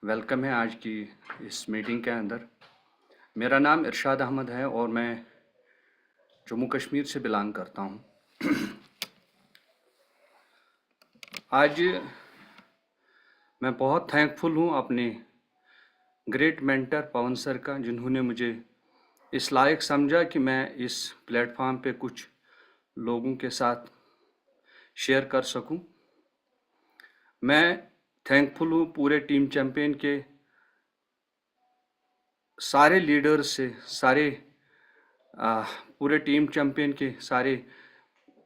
Welcome है आज की इस मीटिंग के अंदर। मेरा नाम इरशाद अहमद है और मैं जम्मू कश्मीर से बिलोंग करता हूँ। आज मैं बहुत थैंकफुल हूँ अपने ग्रेट मेंटर पवन सर का, जिन्होंने मुझे इस लायक समझा कि मैं इस प्लेटफॉर्म पे कुछ लोगों के साथ शेयर कर सकूं। मैं थैंकफुल हूँ पूरे टीम चैम्पियन के सारे लीडर्स से, पूरे टीम चैम्पियन के सारे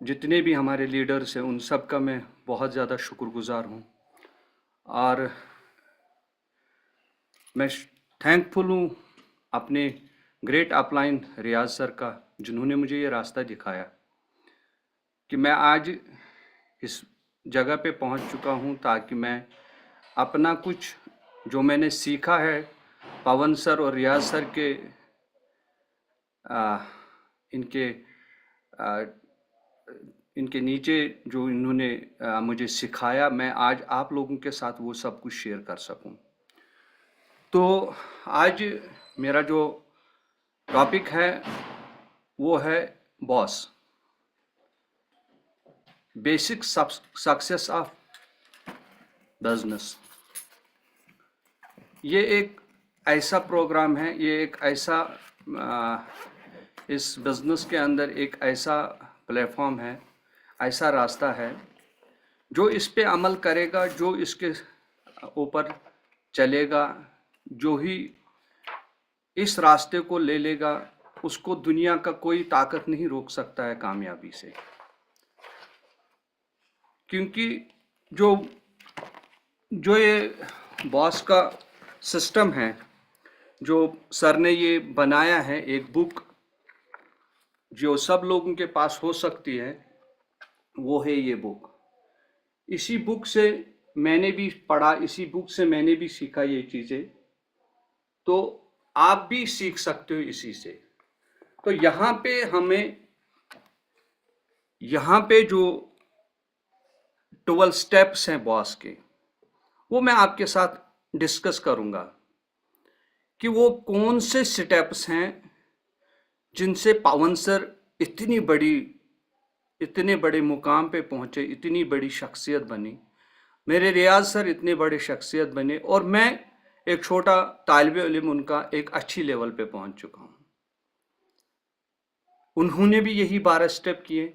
जितने भी हमारे लीडर्स हैं उन सब का मैं बहुत ज़्यादा शुक्रगुजार हूँ। और मैं थैंकफुल हूँ अपने ग्रेट अपलाइन रियाज सर का, जिन्होंने मुझे ये रास्ता दिखाया कि मैं आज इस जगह पे पहुंच चुका हूं, ताकि मैं अपना कुछ जो मैंने सीखा है पवन सर और रियाज सर के इनके इनके नीचे जो इन्होंने मुझे सिखाया, मैं आज आप लोगों के साथ वो सब कुछ शेयर कर सकूं। तो आज मेरा जो टॉपिक है वो है boss, basic success of business. ये एक ऐसा प्रोग्राम है, ये एक ऐसा इस बिज़नेस के अंदर एक ऐसा प्लेटफॉर्म है, ऐसा रास्ता है जो इस पे अमल करेगा, जो इसके ऊपर चलेगा, जो ही इस रास्ते को ले लेगा, उसको दुनिया का कोई ताकत नहीं रोक सकता है कामयाबी से। क्योंकि जो ये बॉस का सिस्टम है, जो सर ने ये बनाया है, एक बुक जो सब लोगों के पास हो सकती है, वो है ये बुक। इसी बुक से मैंने भी पढ़ा, इसी बुक से मैंने भी सीखा ये चीज़ें, तो आप भी सीख सकते हो इसी से। तो यहाँ पे जो 12 स्टेप्स हैं बॉस के, वो मैं आपके साथ डिस्कस करूँगा कि वो कौन से स्टेप्स हैं जिनसे पवन सर इतने बड़े मुकाम पे पहुँचे, इतनी बड़ी शख्सियत बनी, मेरे रियाज सर इतने बड़े शख्सियत बने, और मैं एक छोटा तालिब इल्म उनका एक अच्छी लेवल पे पहुँच चुका हूँ। उन्होंने भी यही 12 स्टेप किए,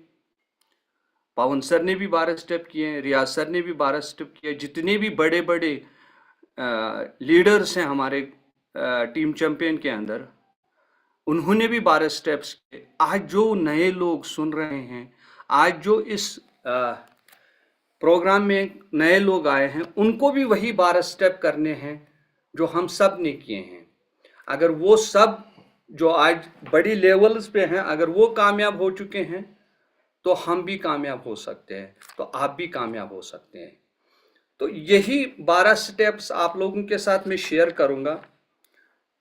पवन सर ने भी 12 स्टेप किए, रियाज सर ने भी 12 स्टेप किए, जितने भी बड़े बड़े लीडर्स हैं हमारे टीम चैंपियन के अंदर, उन्होंने भी 12 स्टेप्स किए। आज जो नए लोग सुन रहे हैं, आज जो इस प्रोग्राम में नए लोग आए हैं, उनको भी वही 12 स्टेप करने हैं जो हम सब ने किए हैं। अगर वो सब जो आज बड़ी लेवल्स पे हैं, अगर वो कामयाब हो चुके हैं, तो हम भी कामयाब हो सकते हैं, तो आप भी कामयाब हो सकते हैं। तो यही 12 स्टेप्स आप लोगों के साथ मैं शेयर करूंगा,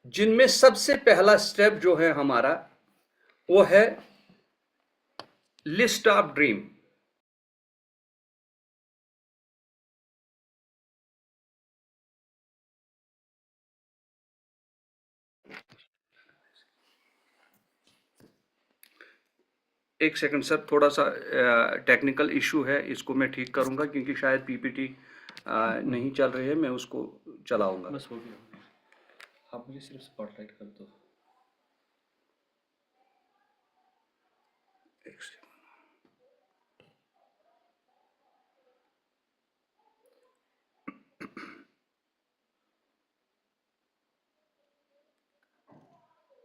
जिनमें सबसे पहला स्टेप जो है हमारा, वो है लिस्ट ऑफ ड्रीम। एक सेकंड सर, थोड़ा सा टेक्निकल इशू है, इसको मैं ठीक करूंगा, क्योंकि शायद पीपीटी नहीं चल रही है, मैं उसको चलाऊंगा। बस हो गया, आप मुझे सिर्फ स्पॉटलाइट कर दो। एक सेकंड।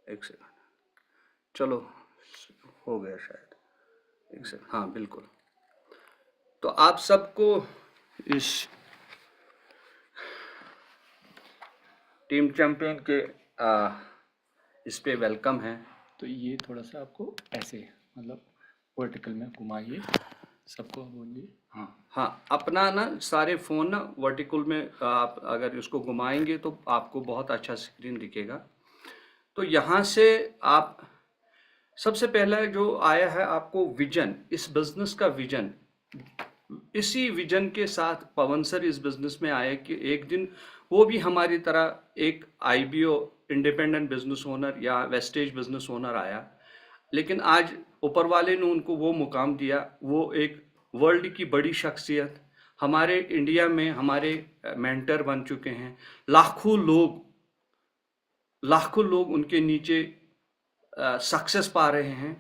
एक सेकंड, चलो हो गया शायद। एक सेकंड, हाँ बिल्कुल। तो आप सबको इस टीम चैंपियन के इस पे वेलकम है। तो ये थोड़ा सा आपको ऐसे मतलब वर्टिकल में घुमाइए, सबको बोलिए। हाँ, अपना ना सारे फ़ोन ना वर्टिकल में आप अगर इसको घुमाएंगे तो आपको बहुत अच्छा स्क्रीन दिखेगा। तो यहाँ से आप सबसे पहला जो आया है आपको विजन, इस बिज़नेस का विजन। इसी विजन के साथ पवन सर इस बिज़नेस में आए कि एक दिन वो भी हमारी तरह एक आईबीओ इंडिपेंडेंट बिजनेस ओनर या वेस्टेज बिजनेस ओनर आया, लेकिन आज ऊपर वाले ने उनको वो मुकाम दिया, वो एक वर्ल्ड की बड़ी शख्सियत हमारे इंडिया में हमारे मेंटर बन चुके हैं। लाखों लोग उनके नीचे सक्सेस पा रहे हैं।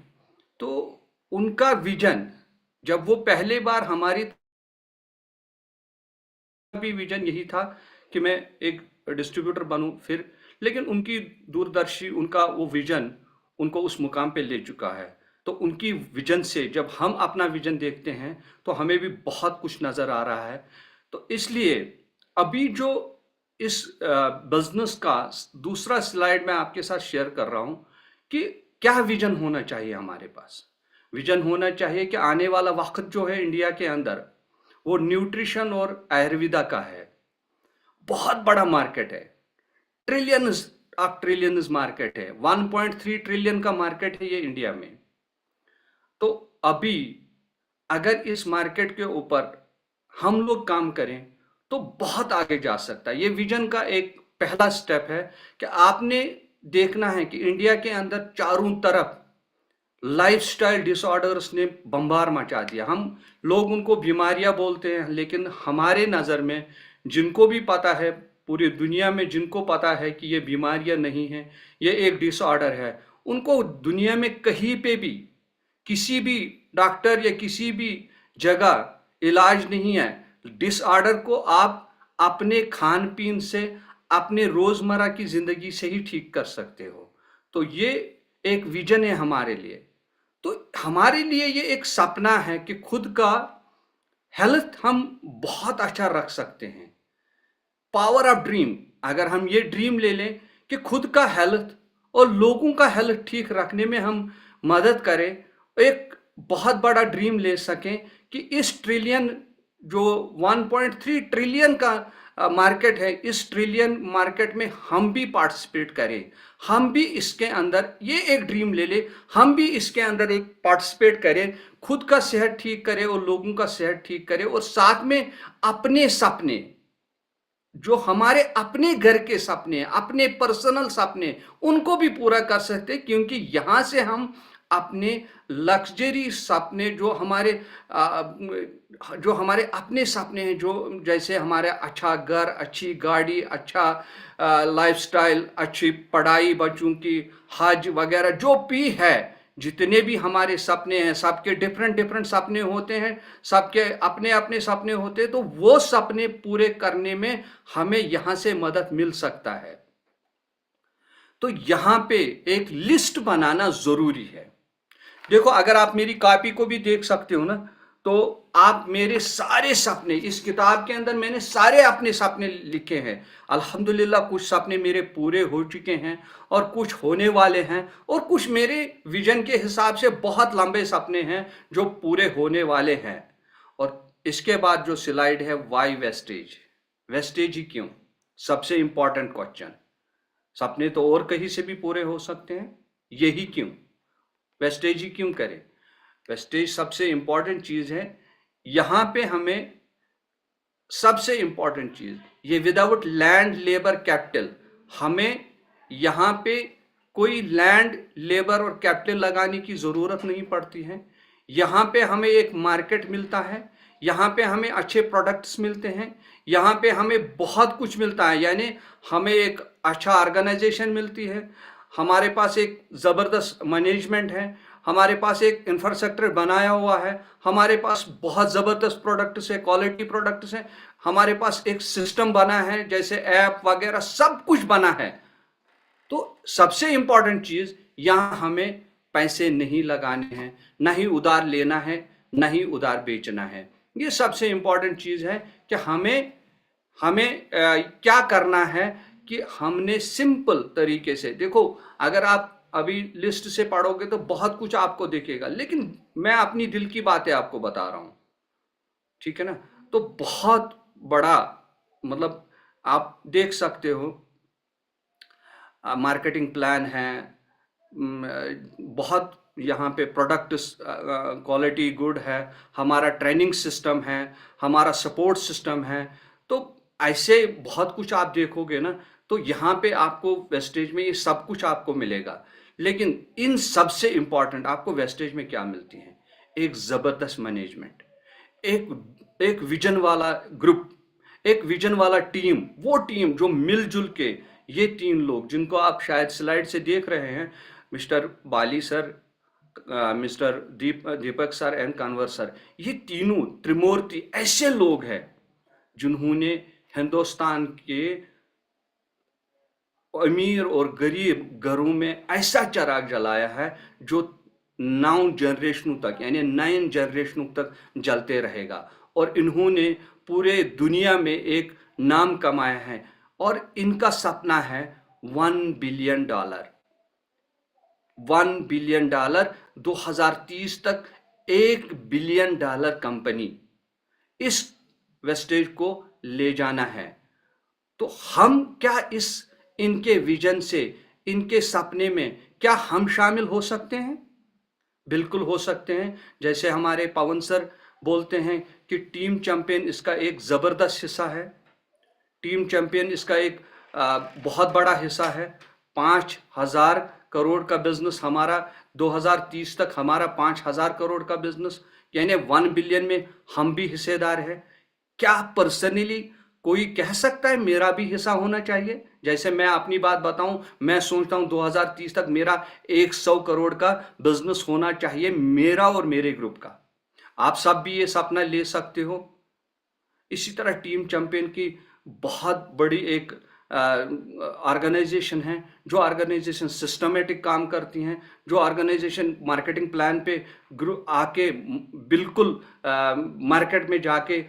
तो उनका विजन, जब वो पहले बार हमारी भी विजन यही था कि मैं एक डिस्ट्रीब्यूटर बनूं, फिर लेकिन उनकी दूरदर्शी, उनका वो विजन उनको उस मुकाम पे ले चुका है। तो उनकी विजन से जब हम अपना विजन देखते हैं तो हमें भी बहुत कुछ नज़र आ रहा है। तो इसलिए अभी जो इस बिजनेस का दूसरा स्लाइड मैं आपके साथ शेयर कर रहा हूं कि क्या विजन होना चाहिए हमारे पास। विजन होना चाहिए कि आने वाला वक्त जो है इंडिया के अंदर वो न्यूट्रिशन और आयुर्वेदा का है। बहुत बड़ा मार्केट है, ट्रिलियंस ऑफ ट्रिलियंस मार्केट है, 1.3 ट्रिलियन का मार्केट है ये इंडिया में। तो अभी अगर इस मार्केट के ऊपर हम लोग काम करें तो बहुत आगे जा सकता है। ये विजन का एक पहला स्टेप है कि आपने देखना है कि इंडिया के अंदर चारों तरफ लाइफस्टाइल डिसऑर्डर्स ने बम्बार मचा दिया। हम लोग उनको बीमारियां बोलते हैं, लेकिन हमारे नज़र में जिनको भी पता है, पूरी दुनिया में जिनको पता है कि ये बीमारियां नहीं हैं, ये एक डिसऑर्डर है, उनको दुनिया में कहीं पे भी किसी भी डॉक्टर या किसी भी जगह इलाज नहीं है। डिसऑर्डर को आप अपने खान पीन से, अपने रोजमर्रा की जिंदगी से ही ठीक कर सकते हो। तो ये एक विजन है हमारे लिए। तो हमारे लिए ये एक सपना है कि खुद का हेल्थ हम बहुत अच्छा रख सकते हैं। पावर ऑफ ड्रीम, अगर हम ये ड्रीम ले लें कि खुद का हेल्थ और लोगों का हेल्थ ठीक रखने में हम मदद करें, एक बहुत बड़ा ड्रीम ले सकें कि इस ट्रिलियन जो 1.3 ट्रिलियन का मार्केट है, इस ट्रिलियन मार्केट में हम भी पार्टिसिपेट करें, हम भी इसके अंदर, ये एक ड्रीम ले ले, हम भी इसके अंदर एक पार्टिसिपेट करें, खुद का सेहत ठीक करें और लोगों का सेहत ठीक करें, और साथ में अपने सपने, जो हमारे अपने घर के सपने, अपने पर्सनल सपने, उनको भी पूरा कर सकते, क्योंकि यहां से हम अपने लग्जरी सपने, जो हमारे अपने सपने हैं, जो जैसे हमारे अच्छा घर, अच्छी गाड़ी, अच्छा लाइफस्टाइल, अच्छी पढ़ाई बच्चों की, हज वगैरह जो भी है, जितने भी हमारे सपने हैं, सबके डिफरेंट डिफरेंट सपने होते हैं, सबके अपने अपने सपने होते हैं। तो वो सपने पूरे करने में हमें यहां से मदद मिल सकता है। तो यहां पे एक लिस्ट बनाना जरूरी है। देखो, अगर आप मेरी कॉपी को भी देख सकते हो ना, तो आप मेरे सारे सपने, इस किताब के अंदर मैंने सारे अपने सपने लिखे हैं। अल्हम्दुलिल्लाह कुछ सपने मेरे पूरे हो चुके हैं और कुछ होने वाले हैं, और कुछ मेरे विजन के हिसाब से बहुत लंबे सपने हैं जो पूरे होने वाले हैं। और इसके बाद जो स्लाइड है, वाई वेस्टेज, वेस्टेज ही क्यों, सबसे इंपॉर्टेंट क्वेश्चन। सपने तो और कहीं से भी पूरे हो सकते हैं, यही क्यों, वेस्टेज ही क्यों करें। वेस्टेज सबसे इंपॉर्टेंट चीज है। यहां पे हमें सबसे इंपॉर्टेंट चीज ये, विदाउट लैंड लेबर कैपिटल, हमें यहां पे कोई लैंड लेबर और कैपिटल लगाने की जरूरत नहीं पड़ती है। यहां पे हमें एक मार्केट मिलता है, यहाँ पे हमें अच्छे प्रोडक्ट्स मिलते हैं, यहाँ पे हमें बहुत कुछ मिलता है, यानी हमें एक अच्छा ऑर्गेनाइजेशन मिलती है, हमारे पास एक ज़बरदस्त मैनेजमेंट है, हमारे पास एक इंफ्रास्ट्रक्चर बनाया हुआ है, हमारे पास बहुत ज़बरदस्त प्रोडक्ट्स है, क्वालिटी प्रोडक्ट्स हैं, हमारे पास एक सिस्टम बना है, जैसे ऐप वगैरह सब कुछ बना है। तो सबसे इंपॉर्टेंट चीज़, यहाँ हमें पैसे नहीं लगाने हैं, ना ही उधार लेना है, ना ही उधार बेचना है। ये सबसे इंपॉर्टेंट चीज़ है कि हमें क्या करना है कि हमने सिंपल तरीके से, देखो अगर आप अभी लिस्ट से पढ़ोगे तो बहुत कुछ आपको दिखेगा, लेकिन मैं अपनी दिल की बातें आपको बता रहा हूं, ठीक है ना। तो बहुत बड़ा, मतलब आप देख सकते हो, मार्केटिंग प्लान है, बहुत यहाँ पे प्रोडक्ट क्वालिटी गुड है, हमारा ट्रेनिंग सिस्टम है, हमारा सपोर्ट सिस्टम है। तो ऐसे बहुत कुछ आप देखोगे ना, तो यहाँ पे आपको वेस्टेज में ये सब कुछ आपको मिलेगा। लेकिन इन सबसे इंपॉर्टेंट आपको वेस्टेज में क्या मिलती है? एक जबरदस्त मैनेजमेंट, एक एक विजन वाला ग्रुप, एक विजन वाला टीम, वो टीम जो मिलजुल के, ये 3 लोग जिनको आप शायद स्लाइड से देख रहे हैं, mister Bali sir, mister Deepak sir and Kanwar sir, ये तीनों त्रिमूर्ति ऐसे लोग हैं जिन्होंने हिंदुस्तान के अमीर और गरीब घरों में ऐसा चिराग जलाया है जो 9 जनरेशनों तक, यानी 9 जनरेशनों तक जलते रहेगा। और इन्होंने पूरे दुनिया में एक नाम कमाया है, और इनका सपना है $1 बिलियन। $1 बिलियन 2030 तक, $1 बिलियन कंपनी, इस वेस्टेज को ले जाना है। तो हम क्या इनके विजन से, इनके सपने में क्या हम शामिल हो सकते हैं? बिल्कुल हो सकते हैं। जैसे हमारे पवन सर बोलते हैं कि टीम चैंपियन इसका एक ज़बरदस्त हिस्सा है, टीम चैंपियन इसका एक बहुत बड़ा हिस्सा है। 5,000 करोड़ का बिजनेस हमारा, 2030 तक हमारा 5,000 करोड़ का बिजनेस, यानी 1 बिलियन में हम भी हिस्सेदार हैं। क्या पर्सनली कोई कह सकता है मेरा भी हिस्सा होना चाहिए? जैसे मैं अपनी बात बताऊं, मैं सोचता हूं 2030 तक मेरा 100 करोड़ का बिजनेस होना चाहिए, मेरा और मेरे ग्रुप का। आप सब भी ये सपना ले सकते हो। इसी तरह टीम चैंपियन की बहुत बड़ी एक ऑर्गेनाइजेशन है, जो ऑर्गेनाइजेशन सिस्टमेटिक काम करती हैं, जो ऑर्गेनाइजेशन मार्केटिंग प्लान पे आके बिल्कुल मार्केट में जाके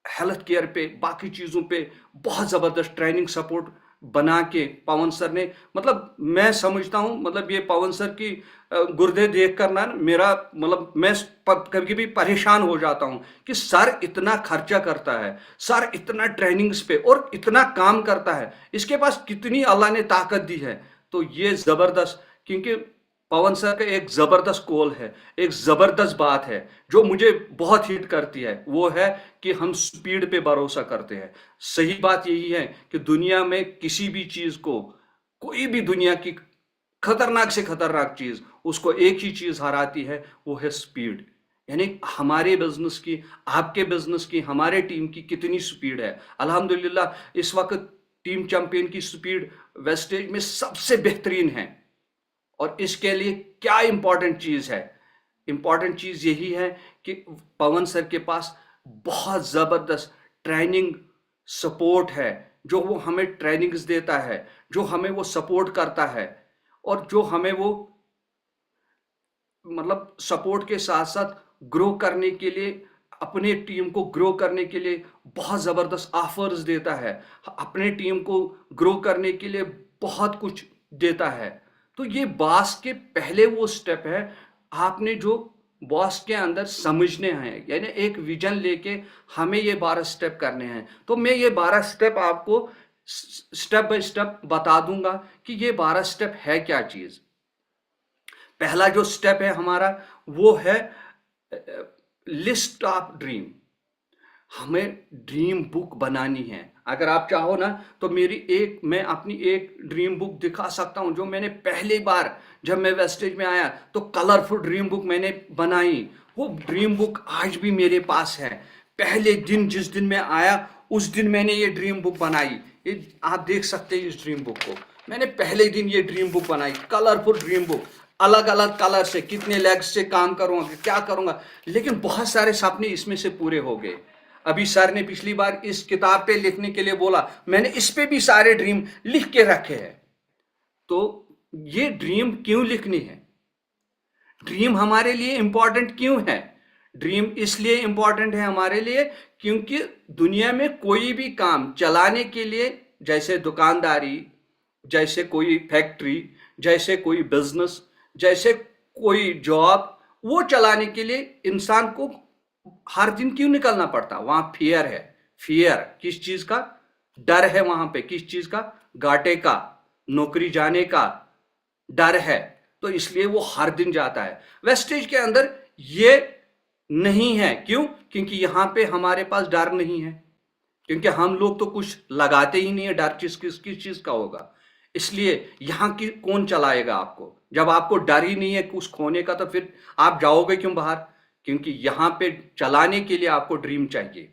हेल्थ केयर पे, बाकी चीज़ों पे बहुत ज़बरदस्त ट्रेनिंग सपोर्ट बना के पवन सर ने, मतलब मैं समझता हूँ, मतलब ये पवन सर की गुर्दे देख कर ना मेरा, मतलब मैं कभी भी परेशान हो जाता हूँ कि सर इतना खर्चा करता है, सर इतना ट्रेनिंग्स पे और इतना काम करता है, इसके पास कितनी अल्लाह ने ताकत दी है। तो ये ज़बरदस्त, क्योंकि पवन सर का एक ज़बरदस्त कॉल है, एक ज़बरदस्त बात है जो मुझे बहुत हिट करती है, वो है कि हम स्पीड पे भरोसा करते हैं। सही बात यही है कि दुनिया में किसी भी चीज़ को, कोई भी दुनिया की खतरनाक से खतरनाक चीज़, उसको एक ही चीज़ हराती है, वो है स्पीड। यानी हमारे बिजनेस की, आपके बिजनेस की, हमारे टीम की कितनी स्पीड है। अल्हम्दुलिल्लाह इस वक्त टीम चैंपियन की स्पीड वेस्टेज में सबसे बेहतरीन है। और इसके लिए क्या इंपॉर्टेंट चीज़ है? इंपॉर्टेंट चीज़ यही है कि पवन सर के पास बहुत ज़बरदस्त ट्रेनिंग सपोर्ट है, जो वो हमें ट्रेनिंग्स देता है, जो हमें वो सपोर्ट करता है, और जो हमें वो मतलब सपोर्ट के साथ साथ ग्रो करने के लिए, अपने टीम को ग्रो करने के लिए बहुत ज़बरदस्त ऑफर्स देता है, अपने टीम को ग्रो करने के लिए बहुत कुछ देता है। तो ये बॉस के पहले वो स्टेप है, आपने जो बॉस के अंदर समझने हैं, यानी एक विजन लेके हमें ये 12 स्टेप करने हैं। तो मैं ये 12 स्टेप आपको स्टेप बाय स्टेप बता दूंगा कि ये 12 स्टेप है क्या चीज़। पहला जो स्टेप है हमारा, वो है लिस्ट ऑफ ड्रीम। हमें ड्रीम बुक बनानी है। अगर आप चाहो ना तो मैं अपनी एक ड्रीम बुक दिखा सकता हूं, जो मैंने पहली बार जब मैं वेस्टेज में आया तो कलरफुल ड्रीम बुक मैंने बनाई। वो ड्रीम बुक आज भी मेरे पास है। पहले दिन जिस दिन मैं आया उस दिन मैंने ये ड्रीम बुक बनाई। ये आप देख सकते हैं इस ड्रीम बुक को। मैंने पहले दिन ये ड्रीम बुक बनाई, कलरफुल ड्रीम बुक, अलग अलग कलर से, कितने लेग्स से काम करूंगा, क्या करूंगा, लेकिन बहुत सारे सपने इसमें से पूरे हो गए। अभी सर ने पिछली बार इस किताब पे लिखने के लिए बोला, मैंने इस पे भी सारे ड्रीम लिख के रखे हैं। तो ये ड्रीम क्यों लिखनी है? ड्रीम हमारे लिए इंपॉर्टेंट क्यों है? ड्रीम इसलिए इंपॉर्टेंट है हमारे लिए क्योंकि दुनिया में कोई भी काम चलाने के लिए, जैसे दुकानदारी, जैसे कोई फैक्ट्री, जैसे कोई बिजनेस, जैसे कोई जॉब, वो चलाने के लिए इंसान को हर दिन क्यों निकलना पड़ता? वहां फियर है। फियर किस चीज का? डर है वहां पे। किस चीज का? घाटे का, नौकरी जाने का डर है। तो इसलिए वो हर दिन जाता है। वेस्टेज के अंदर ये नहीं है। क्यों? क्योंकि यहां पे हमारे पास डर नहीं है। क्योंकि हम लोग तो कुछ लगाते ही नहीं है, डर किस चीज का होगा। इसलिए यहाँ की कौन चलाएगा आपको, जब आपको डर ही नहीं है कुछ खोने का, तो फिर आप जाओगे क्यों बाहर? क्योंकि यहाँ पे चलाने के लिए आपको ड्रीम चाहिए।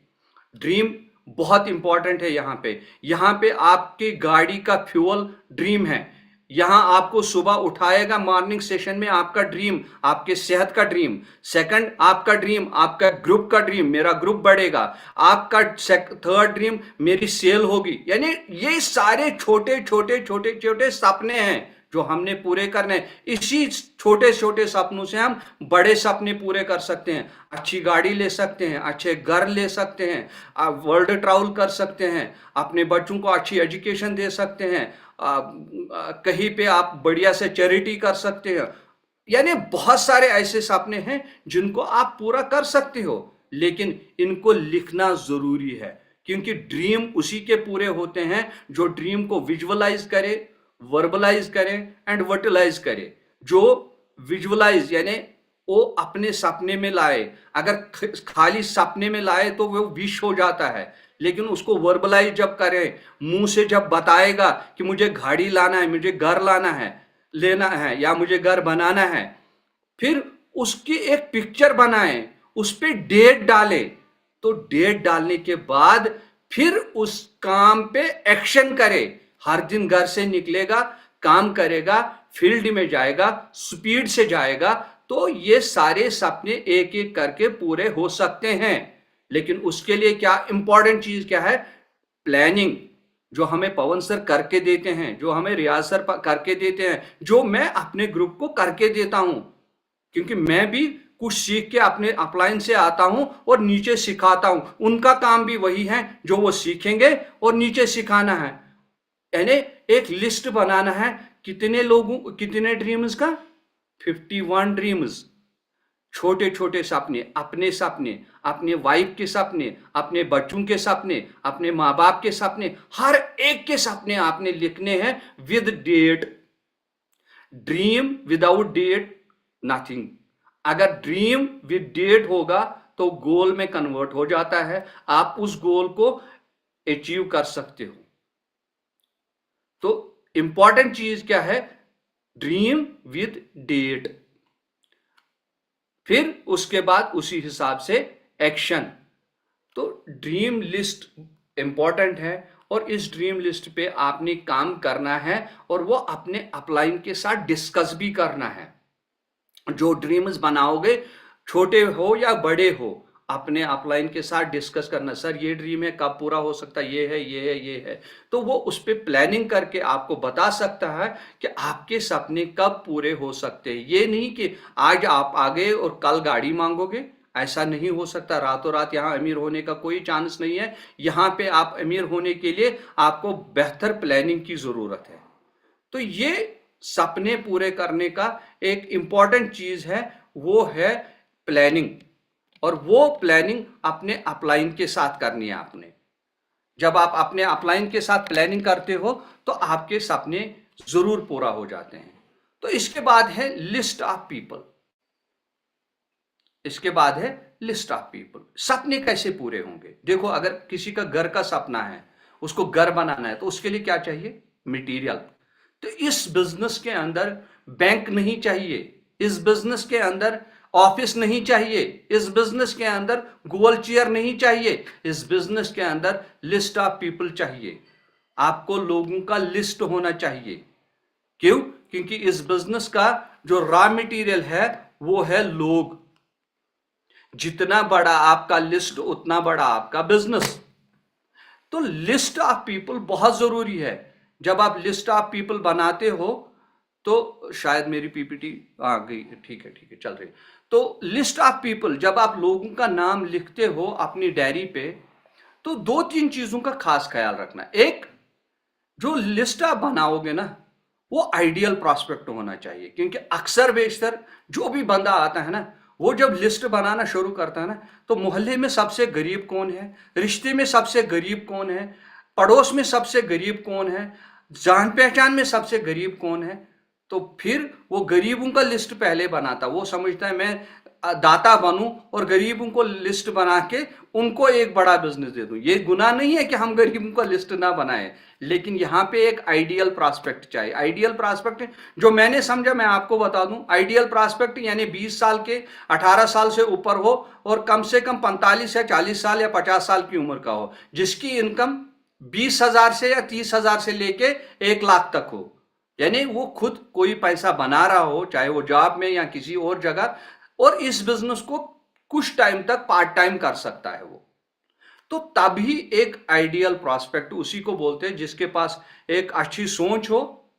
ड्रीम बहुत इंपॉर्टेंट है यहाँ पे आपकी गाड़ी का फ्यूल ड्रीम है। यहाँ आपको सुबह उठाएगा मॉर्निंग सेशन में आपका ड्रीम, आपके सेहत का ड्रीम। सेकंड आपका ड्रीम, आपका ग्रुप का ड्रीम, मेरा ग्रुप बढ़ेगा। आपका थर्ड ड्रीम, मेरी सेल होगी। यानी ये सारे छोटे छोटे छोटे छोटे सपने हैं जो हमने पूरे करने हैं। इसी छोटे छोटे सपनों से हम बड़े सपने पूरे कर सकते हैं। अच्छी गाड़ी ले सकते हैं, अच्छे घर ले सकते हैं, आप वर्ल्ड ट्रैवल कर सकते हैं, अपने बच्चों को अच्छी एजुकेशन दे सकते हैं, कहीं पे आप बढ़िया से चैरिटी कर सकते हैं। यानी बहुत सारे ऐसे सपने हैं जिनको आप पूरा कर सकते हो, लेकिन इनको लिखना जरूरी है। क्योंकि ड्रीम उसी के पूरे होते हैं जो ड्रीम को विजुअलाइज करे, वर्बलाइज करे एंड वर्टलाइज करे। जो विजुअलाइज यानी वो अपने सपने में लाए, अगर खाली सपने में लाए तो वो विश हो जाता है, लेकिन उसको वर्बलाइज जब करे, मुंह से जब बताएगा कि मुझे गाड़ी लाना है, मुझे घर लाना है, लेना है, या मुझे घर बनाना है, फिर उसकी एक पिक्चर बनाए, उस पर डेट डाले, तो डेट डालने के बाद फिर उस काम पे एक्शन करे। हर दिन घर से निकलेगा, काम करेगा, फील्ड में जाएगा, स्पीड से जाएगा, तो ये सारे सपने एक एक करके पूरे हो सकते हैं। लेकिन उसके लिए क्या इंपॉर्टेंट चीज क्या है? प्लानिंग, जो हमें पवन सर करके देते हैं, जो हमें रियाज सर करके देते हैं, जो मैं अपने ग्रुप को करके देता हूं। क्योंकि मैं भी कुछ सीख के अपने अपलाइन से आता हूं और नीचे सिखाता हूं। उनका काम भी वही है, जो वो सीखेंगे और नीचे सिखाना है। यानी एक लिस्ट बनाना है, कितने लोगों, कितने ड्रीम्स का, 51 ड्रीम्स। छोटे छोटे सपने, अपने वाइफ के सपने, अपने बच्चों के सपने, अपने माँ बाप के सपने, हर एक के सपने आपने लिखने हैं with date. Dream without date nothing. अगर ड्रीम विद डेट होगा तो गोल में कन्वर्ट हो जाता है, आप उस गोल को अचीव कर सकते हो। तो इंपॉर्टेंट चीज क्या है? Dream with date. फिर उसके बाद उसी हिसाब से एक्शन। तो ड्रीम लिस्ट इंपॉर्टेंट है, और इस ड्रीम लिस्ट पे आपने काम करना है, और वो अपने अपलाइन के साथ डिस्कस भी करना है। जो ड्रीम्स बनाओगे, छोटे हो या बड़े हो, अपने अपलाइन के साथ डिस्कस करना, सर ये ड्रीम है, कब पूरा हो सकता है, ये है, ये है, ये है। तो वो उस पर प्लानिंग करके आपको बता सकता है कि आपके सपने कब पूरे हो सकते हैं। ये नहीं कि आज आप आ गए और कल गाड़ी मांगोगे, ऐसा नहीं हो सकता। रातों रात यहाँ अमीर होने का कोई चांस नहीं है। यहाँ पे आप अमीर होने के लिए आपको बेहतर प्लानिंग की जरूरत है। तो ये सपने पूरे करने का एक इंपॉर्टेंट चीज है, वो है प्लानिंग। और वो प्लानिंग अपने अपलाइन के साथ करनी है आपने। जब आप अपने अपलाइन के साथ प्लानिंग करते हो तो आपके सपने जरूर पूरा हो जाते हैं। तो इसके बाद है लिस्ट ऑफ पीपल। इसके बाद है लिस्ट ऑफ पीपल। सपने कैसे पूरे होंगे? देखो, अगर किसी का घर का सपना है, उसको घर बनाना है, तो उसके लिए क्या चाहिए? मटेरियल। तो इस बिजनेस के अंदर बैंक नहीं चाहिए, इस बिजनेस के अंदर ऑफिस नहीं चाहिए, इस बिजनेस के अंदर गोल चेयर नहीं चाहिए, इस बिजनेस के अंदर लिस्ट ऑफ पीपल चाहिए। आपको लोगों का लिस्ट होना चाहिए। क्यों? क्योंकि इस बिजनेस का जो रॉ मटेरियल है वो है लोग। जितना बड़ा आपका लिस्ट, उतना बड़ा आपका बिजनेस। तो लिस्ट ऑफ पीपल बहुत जरूरी है। जब आप लिस्ट ऑफ पीपल बनाते हो तो शायद मेरी पीपीटी आ गई, ठीक है चल रही। तो लिस्ट ऑफ पीपल, जब आप लोगों का नाम लिखते हो अपनी डायरी पे, तो 2-3 चीजों का खास ख्याल रखना। एक, जो लिस्ट आप बनाओगे ना, वो आइडियल प्रॉस्पेक्ट होना चाहिए। क्योंकि अक्सर बेशतर जो भी बंदा आता है ना, वो जब लिस्ट बनाना शुरू करता है ना, तो मोहल्ले में सबसे गरीब कौन है, रिश्ते में सबसे गरीब कौन है, पड़ोस में सबसे गरीब कौन है, जान पहचान में सबसे गरीब कौन है, तो फिर वो गरीबों का लिस्ट पहले बनाता। वो समझता है मैं दाता बनूं और गरीबों को लिस्ट बना के उनको एक बड़ा बिजनेस दे दूं। ये गुनाह नहीं है कि हम गरीबों का लिस्ट ना बनाएं, लेकिन यहां पे एक आइडियल प्रॉस्पेक्ट चाहिए। आइडियल प्रॉस्पेक्ट जो मैंने समझा, मैं आपको बता दूं, आइडियल प्रॉस्पेक्ट यानी 20 साल के, 18 साल से ऊपर हो और कम से कम 45 या 40 साल या 50 साल की उम्र का हो, जिसकी इनकम 20,000 से या 30,000 से लेके 1 लाख तक हो। यानी वो खुद कोई पैसा बना रहा हो, चाहे वो जॉब में या किसी और जगह, और इस बिजनेस को कुछ टाइम तक पार्ट टाइम कर सकता है वो। तो तभी एक आइडियल प्रॉस्पेक्ट उसी को बोलते हैं जिसके पास एक अच्छी सोच हो,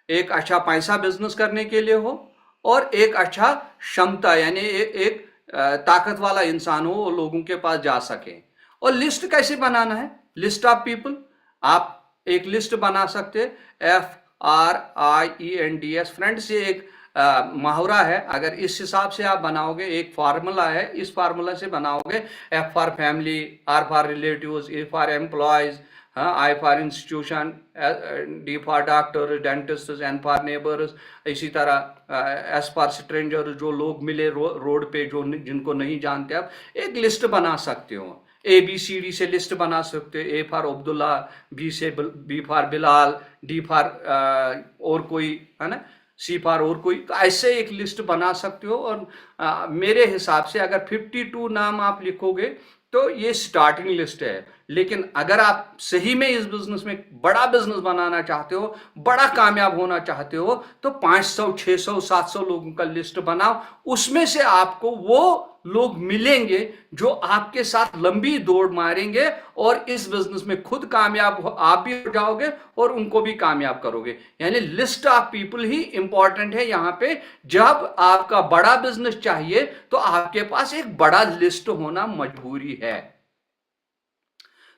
एक अच्छा पैसा बिजनेस करने के लिए हो, और एक अच्छा क्षमता यानी एक ताकत वाला इंसान हो, वो लोगों के पास जा सके। और लिस्ट कैसे बनाना है? लिस्ट ऑफ पीपल, आप एक लिस्ट बना सकते हैं। FRIENDS, फ्रेंड्स, ये एक मुहावरा है। अगर इस हिसाब से आप बनाओगे, एक फार्मूला है, इस फार्मूला से बनाओगे, F for family, R for relatives, E for employees, I for institution, D for doctor, dentist, N for neighbours, इसी तरह S फॉर स्ट्रेंजर, जो लोग मिले रोड पे, जो जिनको नहीं जानते, आप एक लिस्ट बना सकते हो। ABCD से लिस्ट बना सकते हो। A for Abdullah, B for Bilal, D for और कोई है ना, C फॉर और कोई। तो ऐसे एक लिस्ट बना सकते हो। और मेरे हिसाब से अगर 52 नाम आप लिखोगे तो ये स्टार्टिंग लिस्ट है। लेकिन अगर आप सही में इस बिजनेस में बड़ा बिजनेस बनाना चाहते हो, बड़ा कामयाब होना चाहते हो, तो 500, 600, 700 लोगों का लिस्ट बनाओ। उसमें से आपको वो लोग मिलेंगे जो आपके साथ लंबी दौड़ मारेंगे और इस बिजनेस में खुद कामयाब आप भी हो जाओगे और उनको भी कामयाब करोगे। यानी list of people he important है यहाँ पे। जब आपका बड़ा बिजनेस चाहिए तो आपके पास एक बड़ा लिस्ट होना मजबूरी है।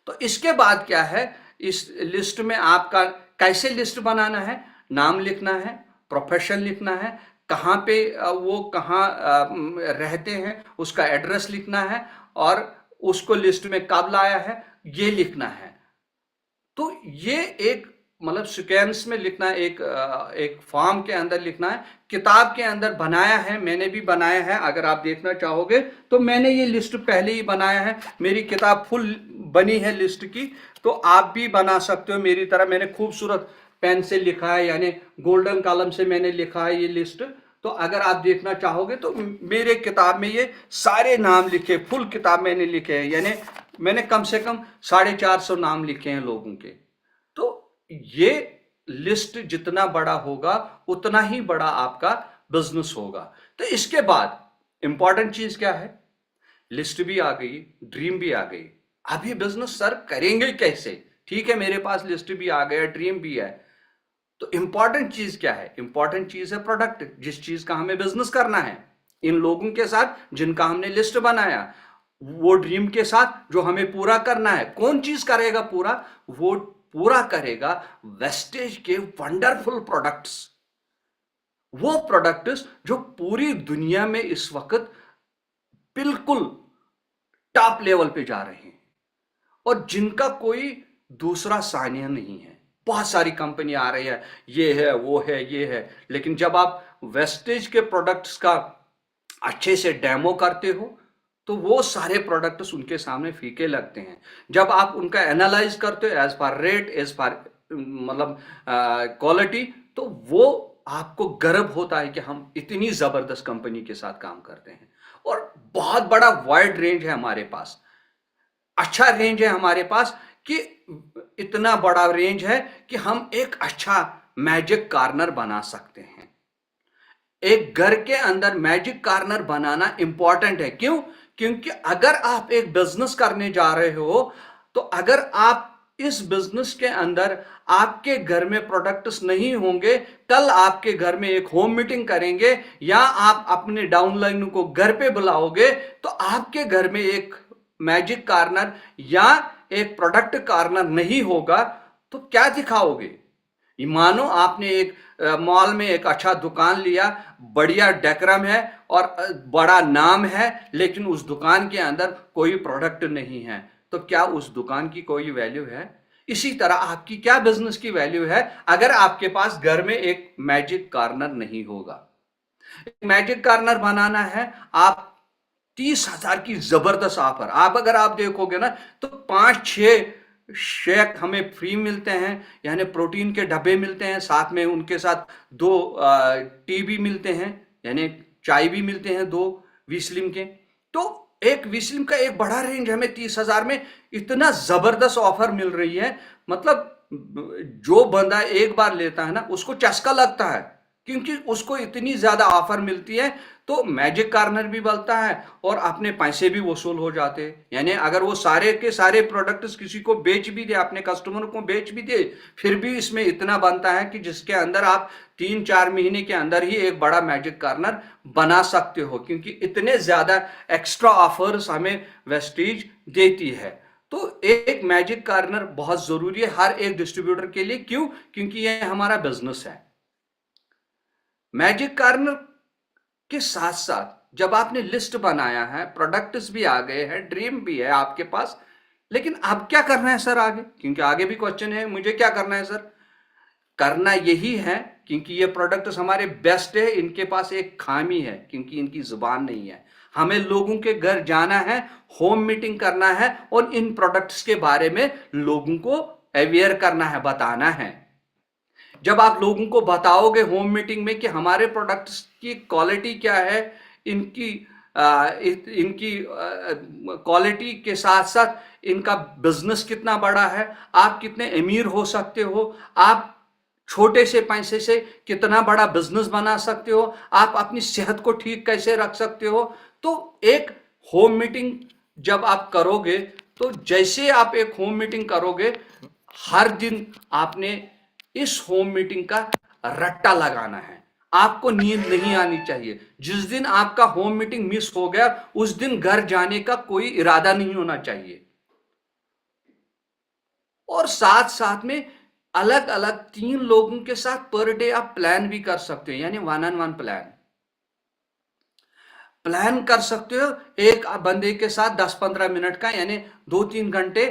तो इसके बाद क्या है, इस लिस्ट में आपका कैसे लिस्ट बनाना है? नाम लिखना है, प्रोफेशन लिखना है, कहाँ पे वो कहाँ रहते हैं उसका एड्रेस लिखना है, और उसको लिस्ट में कब लाया है ये लिखना है। तो ये एक मतलब सिक्वेंस में लिखना है, एक फॉर्म के अंदर लिखना है। किताब के अंदर बनाया है, मैंने भी बनाया है। अगर आप देखना चाहोगे तो मैंने ये लिस्ट पहले ही बनाया है। मेरी किताब फुल बनी है लिस्ट की, तो आप भी बना सकते हो मेरी तरह। मैंने खूबसूरत पेन से लिखा है, यानी गोल्डन कलम से मैंने लिखा है ये लिस्ट। तो अगर आप देखना चाहोगे तो मेरे किताब में ये सारे नाम लिखे, फुल किताब मैंने लिखे हैं। यानी मैंने कम से कम 450 नाम लिखे हैं लोगों के। तो ये लिस्ट जितना बड़ा होगा उतना ही बड़ा आपका बिजनेस होगा। तो इसके बाद इंपॉर्टेंट चीज क्या है? लिस्ट भी आ गई, ड्रीम भी आ गई। अब ये बिजनेस सर करेंगे कैसे? ठीक है, मेरे पास लिस्ट भी आ गया, ड्रीम भी है। तो इंपॉर्टेंट चीज क्या है? इंपॉर्टेंट चीज है प्रोडक्ट, जिस चीज का हमें बिजनेस करना है, इन लोगों के साथ जिनका हमने लिस्ट बनाया, वो ड्रीम के साथ जो हमें पूरा करना है। कौन चीज करेगा पूरा? वो पूरा करेगा वेस्टेज के वंडरफुल प्रोडक्ट्स। वो प्रोडक्ट्स जो पूरी दुनिया में इस वक्त बिल्कुल टॉप लेवल पे जा रहे हैं और जिनका कोई दूसरा सानिया नहीं है। बहुत सारी कंपनी आ रही है, ये है, वो है, ये है, लेकिन जब आप वेस्टेज के प्रोडक्ट्स का अच्छे से डेमो करते हो तो वो सारे प्रोडक्ट्स उनके सामने फीके लगते हैं। जब आप उनका एनालाइज करते हो as per rate, as per मतलब क्वालिटी, तो वो आपको गर्व होता है कि हम इतनी जबरदस्त कंपनी के साथ काम करते हैं। और बहुत बड़ा वाइड रेंज है हमारे पास, अच्छा रेंज है हमारे पास, कि इतना बड़ा रेंज है कि हम एक अच्छा मैजिक कॉर्नर बना सकते हैं। एक घर के अंदर मैजिक कॉर्नर बनाना इंपॉर्टेंट है। क्यों? क्योंकि अगर आप एक बिजनेस करने जा रहे हो, तो अगर आप इस बिजनेस के अंदर आपके घर में प्रोडक्ट्स नहीं होंगे, कल आपके घर में एक होम मीटिंग करेंगे या आप अपने डाउनलाइन को घर पे बुलाओगे, तो आपके घर में एक मैजिक कॉर्नर या एक प्रोडक्ट कॉर्नर नहीं होगा तो क्या दिखाओगे? मानो आपने एक मॉल में एक अच्छा दुकान लिया, बढ़िया डेकोरम है और बड़ा नाम है, लेकिन उस दुकान के अंदर कोई प्रोडक्ट नहीं है, तो क्या उस दुकान की कोई वैल्यू है? इसी तरह आपकी क्या बिजनेस की वैल्यू है अगर आपके पास घर में एक मैजिक कॉर्नर नहीं होगा? मैजिक कॉर्नर बनाना है, आप 30,000 की जबरदस्त ऑफर। आप अगर आप देखोगे ना तो 5-6 शेक हमें फ्री मिलते हैं, यानी प्रोटीन के डब्बे मिलते हैं, साथ में उनके साथ 2 टी भी मिलते हैं, यानी चाय भी मिलते हैं 2 विस्लिम के। तो एक विस्लिम का एक बड़ा रेंज हमें 30,000 में इतना जबरदस्त ऑफर मिल रही है। मतलब जो बंदा एक बार लेता है ना उसको चस्का लगता है, क्योंकि उसको इतनी ज्यादा ऑफर मिलती है। तो मैजिक कार्नर भी बनता है और अपने पैसे भी वसूल हो जाते हैं। यानी अगर वो सारे के सारे प्रोडक्ट्स किसी को बेच भी दे, अपने कस्टमर को बेच भी दे, फिर भी इसमें इतना बनता है कि जिसके अंदर आप 3-4 महीने के अंदर ही एक बड़ा मैजिक कार्नर बना सकते हो, क्योंकि इतने ज्यादा एक्स्ट्रा ऑफर्स हमें वेस्टीज देती है। तो एक मैजिक कार्नर बहुत जरूरी है हर एक डिस्ट्रीब्यूटर के लिए। क्यों? क्योंकि ये हमारा बिजनेस है। मैजिक कार्नर के साथ साथ जब आपने लिस्ट बनाया है, प्रोडक्ट्स भी आ गए हैं, ड्रीम भी है आपके पास, लेकिन अब क्या करना है सर आगे? क्योंकि आगे भी क्वेश्चन है, मुझे क्या करना है सर? करना यही है, क्योंकि ये प्रोडक्ट्स हमारे बेस्ट है, इनके पास एक खामी है, क्योंकि इनकी जुबान नहीं है। हमें लोगों के घर जाना है, होम मीटिंग करना है और इन प्रोडक्ट्स के बारे में लोगों को अवेयर करना है, बताना है। जब आप लोगों को बताओगे होम मीटिंग में कि हमारे प्रोडक्ट्स की क्वालिटी क्या है, इनकी इनकी क्वालिटी के साथ साथ इनका बिजनेस कितना बड़ा है, आप कितने अमीर हो सकते हो, आप छोटे से पैसे से कितना बड़ा बिजनेस बना सकते हो, आप अपनी सेहत को ठीक कैसे रख सकते हो। तो एक होम मीटिंग जब आप करोगे, तो जैसे आप एक होम मीटिंग करोगे, हर दिन आपने इस होम मीटिंग का रट्टा लगाना है। आपको नींद नहीं आनी चाहिए। जिस दिन आपका होम मीटिंग मिस हो गया, उस दिन घर जाने का कोई इरादा नहीं होना चाहिए। और साथ साथ में अलग अलग 3 लोगों के साथ पर डे आप प्लान भी कर सकते हो, यानी 1-on-1 प्लान कर सकते हो। एक बंदे के साथ 10-15 मिनट का, यानी 2-3 घंटे,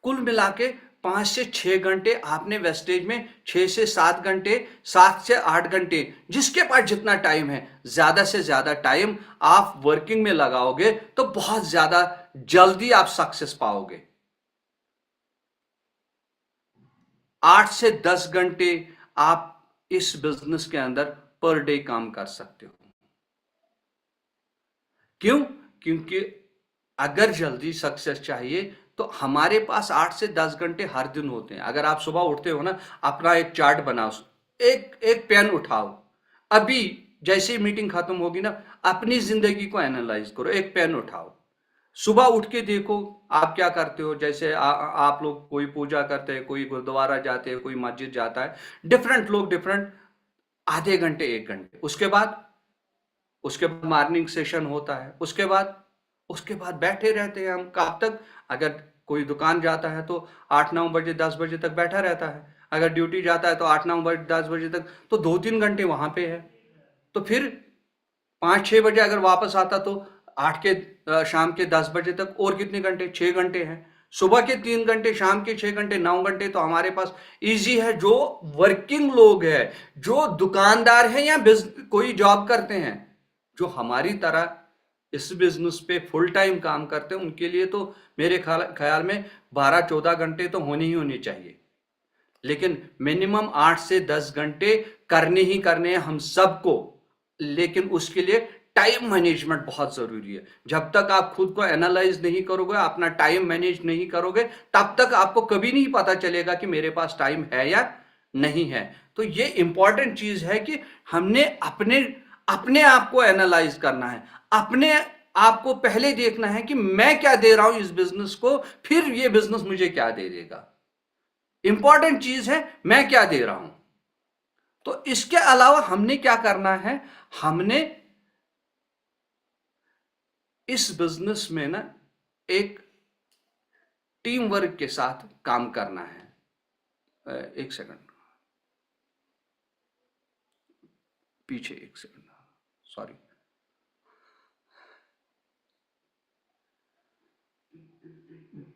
कुल मिला के 5 से 6 घंटे आपने वेस्टेज में, 6 से 7 घंटे, 7 से 8 घंटे, जिसके पास जितना टाइम है, ज्यादा से ज्यादा टाइम आप वर्किंग में लगाओगे तो बहुत ज्यादा जल्दी आप सक्सेस पाओगे। 8 से 10 घंटे आप इस बिजनेस के अंदर पर डे काम कर सकते हो। क्यों? क्योंकि अगर जल्दी सक्सेस चाहिए तो हमारे पास 8 से 10 घंटे हर दिन होते हैं। अगर आप सुबह उठते हो ना, अपना एक चार्ट बनाओ, एक पेन उठाओ, अभी जैसे ही मीटिंग खत्म होगी ना, अपनी जिंदगी को एनालाइज करो, एक पेन उठाओ, सुबह उठ के देखो आप क्या करते हो। जैसे आप लोग कोई पूजा करते हैं, कोई गुरुद्वारा जाते हैं, कोई मस्जिद जाता है, डिफरेंट लोग डिफरेंट, आधे घंटे 1 घंटे, उसके बाद मॉर्निंग सेशन होता है, उसके बाद बैठे रहते हैं हम कब तक। अगर कोई दुकान जाता है तो 8-9 बजे 10 बजे तक बैठा रहता है, अगर ड्यूटी जाता है तो 8-9 बजे 10 बजे तक, तो 2-3 घंटे वहां पे है। तो फिर 5-6 बजे अगर वापस आता तो 8 के शाम के 10 बजे तक और कितने घंटे? 6 घंटे हैं। सुबह के 3 घंटे, शाम के 6 घंटे, 9 घंटे तो हमारे पास इजी है। जो वर्किंग लोग हैं, जो दुकानदार हैं या कोई जॉब करते हैं, जो हमारी तरह इस बिजनेस पे फुल टाइम काम करते हैं, उनके लिए तो मेरे ख्याल में 12-14 घंटे तो होने ही होने चाहिए। लेकिन मिनिमम 8 से 10 घंटे करने ही करने हैं हम सबको। लेकिन उसके लिए टाइम मैनेजमेंट बहुत जरूरी है। जब तक आप खुद को एनालाइज नहीं करोगे, अपना टाइम मैनेज नहीं करोगे, तब तक आपको कभी नहीं पता चलेगा कि मेरे पास टाइम है या नहीं है। तो ये इंपॉर्टेंट चीज है कि हमने अपने अपने आप को एनालाइज करना है। अपने आप को पहले देखना है कि मैं क्या दे रहा हूं इस बिजनेस को, फिर ये बिजनेस मुझे क्या दे देगा। इंपॉर्टेंट चीज है मैं क्या दे रहा हूं। तो इसके अलावा हमने क्या करना है, हमने इस बिजनेस में ना एक टीम वर्क के साथ काम करना है। एक सेकंड, पीछे एक सेकंड, सॉरी।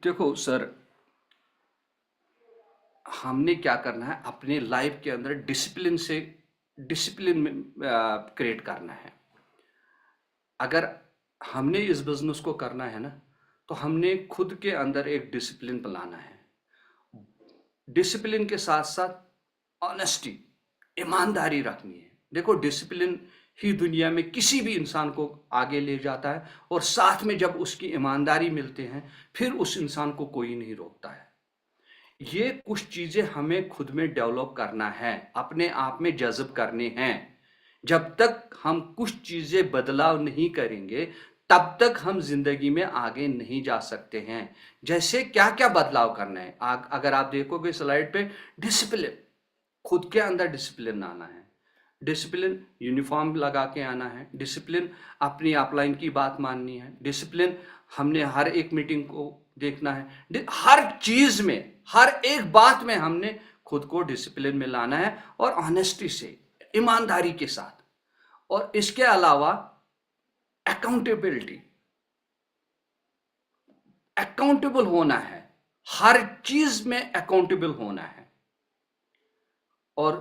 देखो सर, हमने क्या करना है, अपने लाइफ के अंदर डिसिप्लिन क्रिएट करना है। अगर हमने इस बिजनेस को करना है ना, तो हमने खुद के अंदर एक डिसिप्लिन बनाना है। डिसिप्लिन के साथ साथ ऑनेस्टी, ईमानदारी रखनी है। देखो, डिसिप्लिन ही दुनिया में किसी भी इंसान को आगे ले जाता है, और साथ में जब उसकी ईमानदारी मिलते हैं, फिर उस इंसान को कोई नहीं रोकता है। ये कुछ चीजें हमें खुद में डेवलप करना है, अपने आप में जज्ब करने हैं। जब तक हम कुछ चीजें बदलाव नहीं करेंगे, तब तक हम जिंदगी में आगे नहीं जा सकते हैं। जैसे क्या क्या बदलाव करना है, अगर आप देखोगे स्लाइड पे, डिसिप्लिन, खुद के अंदर डिसिप्लिन आना है। डिसिप्लिन यूनिफॉर्म लगा के आना है। डिसिप्लिन अपनी अपलाइन की बात माननी है। डिसिप्लिन हमने हर एक मीटिंग को देखना है। हर चीज में, हर एक बात में हमने खुद को डिसिप्लिन में लाना है, और ऑनेस्टी से, ईमानदारी के साथ। और इसके अलावा अकाउंटेबिलिटी, अकाउंटेबल होना है, हर चीज में अकाउंटेबल होना है। और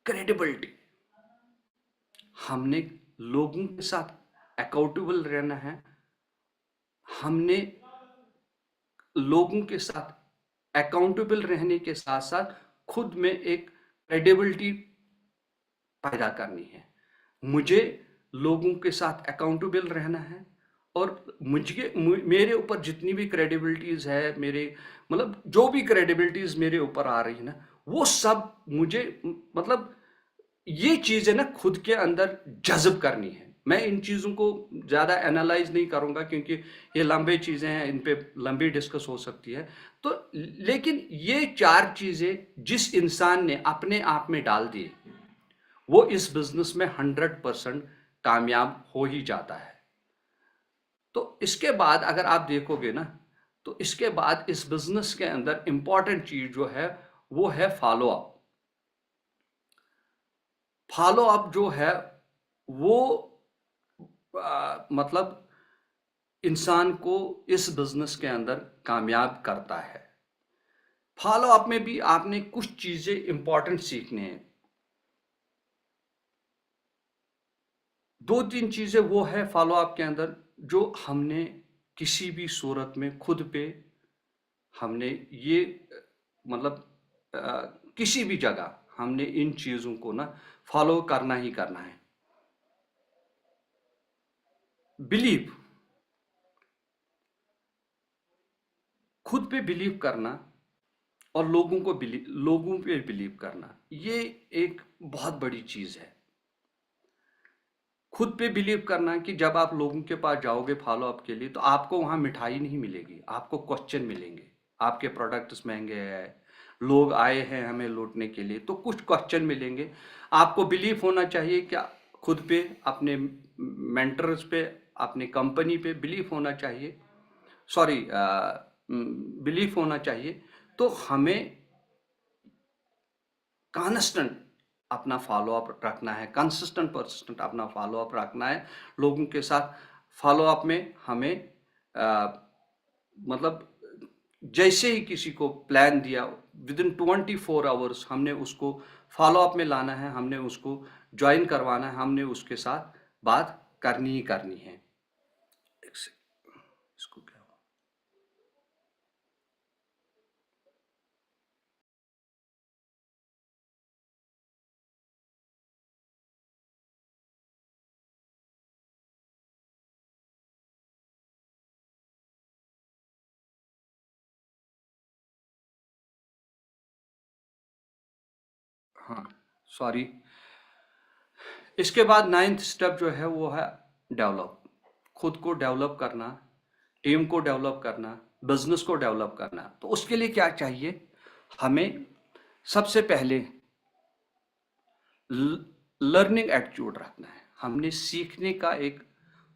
क्रेडिबिलिटी, हमने लोगों के साथ अकाउंटेबल रहना है। हमने लोगों के साथ अकाउंटेबल रहने के साथ साथ खुद में एक क्रेडिबिलिटी पैदा करनी है। मुझे लोगों के साथ अकाउंटेबल रहना है, और मेरे ऊपर जितनी भी क्रेडिबिलिटीज है, मेरे मतलब जो भी क्रेडिबिलिटीज मेरे ऊपर आ रही है ना, वो सब मुझे मतलब ये चीजें ना खुद के अंदर जज्ब करनी है। मैं इन चीजों को ज्यादा एनालाइज नहीं करूंगा, क्योंकि ये लंबे चीजें हैं, इन पे लंबी डिस्कस हो सकती है। तो लेकिन ये 4 चीजें जिस इंसान ने अपने आप में डाल दी, वो इस बिजनेस में 100% कामयाब हो ही जाता है। तो इसके बाद अगर आप देखोगे ना, तो इसके बाद इस बिजनेस के अंदर इंपॉर्टेंट चीज जो है, वो है फॉलो अप। फॉलो अप जो है, वो मतलब इंसान को इस बिजनेस के अंदर कामयाब करता है। फॉलो अप में भी आपने कुछ चीजें इंपॉर्टेंट सीखने हैं। 2-3 चीजें वो है फॉलो अप के अंदर, जो हमने किसी भी सूरत में खुद पे हमने ये मतलब किसी भी जगह हमने इन चीजों को ना फॉलो करना ही करना है। बिलीव, खुद पे बिलीव करना, और लोगों पे बिलीव करना, ये एक बहुत बड़ी चीज है। खुद पे बिलीव करना कि जब आप लोगों के पास जाओगे फॉलो अप के लिए, तो आपको वहां मिठाई नहीं मिलेगी, आपको क्वेश्चन मिलेंगे। आपके प्रोडक्ट्स महंगे हैं, लोग आए हैं हमें लूटने के लिए, तो कुछ क्वेश्चन मिलेंगे। आपको बिलीव होना चाहिए कि खुद पे, अपने मेंटर्स पे, अपनी कंपनी पे बिलीव होना चाहिए, सॉरी बिलीव होना चाहिए। तो हमें कांस्टेंट अपना फॉलो अप रखना है, कंसिस्टेंट परसिस्टेंट अपना फॉलो अप रखना है लोगों के साथ। फॉलो अप में हमें मतलब जैसे ही किसी को प्लान दिया, विदिन 24 आवर्स हमने उसको फॉलो अप में लाना है, हमने उसको ज्वाइन करवाना है, हमने उसके साथ बात करनी ही करनी है। इसको क्या हुआ? हाँ, सॉरी। इसके बाद 9th स्टेप जो है, वो है डेवलप। खुद को डेवलप करना, टीम को डेवलप करना, बिजनेस को डेवलप करना। तो उसके लिए क्या चाहिए? हमें सबसे पहले लर्निंग एटीट्यूड रखना है। हमने सीखने का एक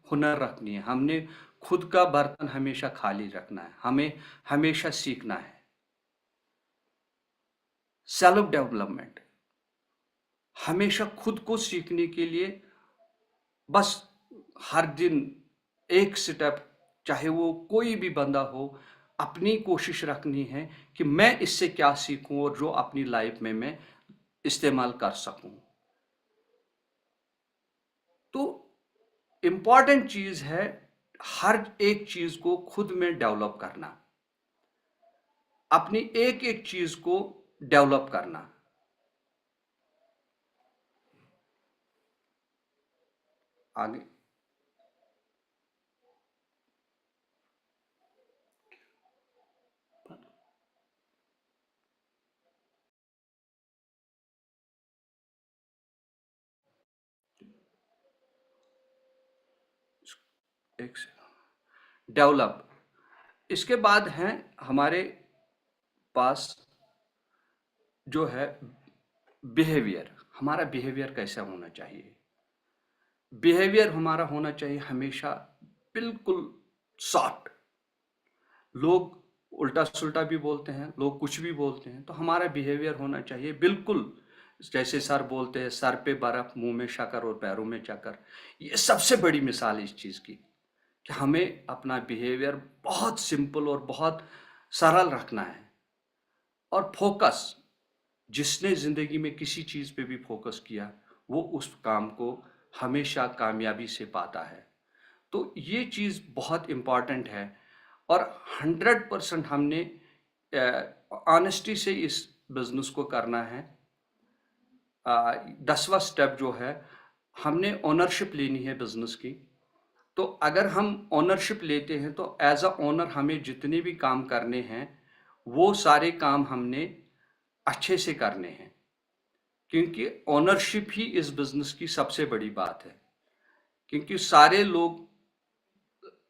हुनर रखनी है। हमने खुद का बर्तन हमेशा खाली रखना है, हमें हमेशा सीखना है। सेल्फ डेवलपमेंट, हमेशा खुद को सीखने के लिए बस हर दिन एक स्टेप, चाहे वो कोई भी बंदा हो, अपनी कोशिश रखनी है कि मैं इससे क्या सीखूं, और जो अपनी लाइफ में मैं इस्तेमाल कर सकूं। तो इम्पॉर्टेंट चीज है हर एक चीज को खुद में डेवलप करना, अपनी एक एक चीज को डेवलप करना। आगे एक से डेवलप, इसके बाद है हमारे पास जो है बिहेवियर। हमारा बिहेवियर कैसा होना चाहिए? बिहेवियर हमारा होना चाहिए हमेशा बिल्कुल सॉफ्ट। लोग उल्टा सुल्टा भी बोलते हैं, लोग कुछ भी बोलते हैं, तो हमारा बिहेवियर होना चाहिए बिल्कुल जैसे सर बोलते हैं, सर पे बर्फ मुंह में शक्कर और पैरों में चक्कर। ये सबसे बड़ी मिसाल इस चीज़ की कि हमें अपना बिहेवियर बहुत सिंपल और बहुत सरल रखना है। और फोकस, जिसने ज़िंदगी में किसी चीज़ पे भी फोकस किया वो उस काम को हमेशा कामयाबी से पाता है। तो ये चीज़ बहुत इम्पॉर्टेंट है और 100% हमने ऑनेस्टी से इस बिजनेस को करना है। 10वां स्टेप जो है, हमने ओनरशिप लेनी है बिजनेस की। तो अगर हम ओनरशिप लेते हैं तो एज अ ओनर हमें जितने भी काम करने हैं वो सारे काम हमने अच्छे से करने हैं, क्योंकि ओनरशिप ही इस बिजनेस की सबसे बड़ी बात है। क्योंकि सारे लोग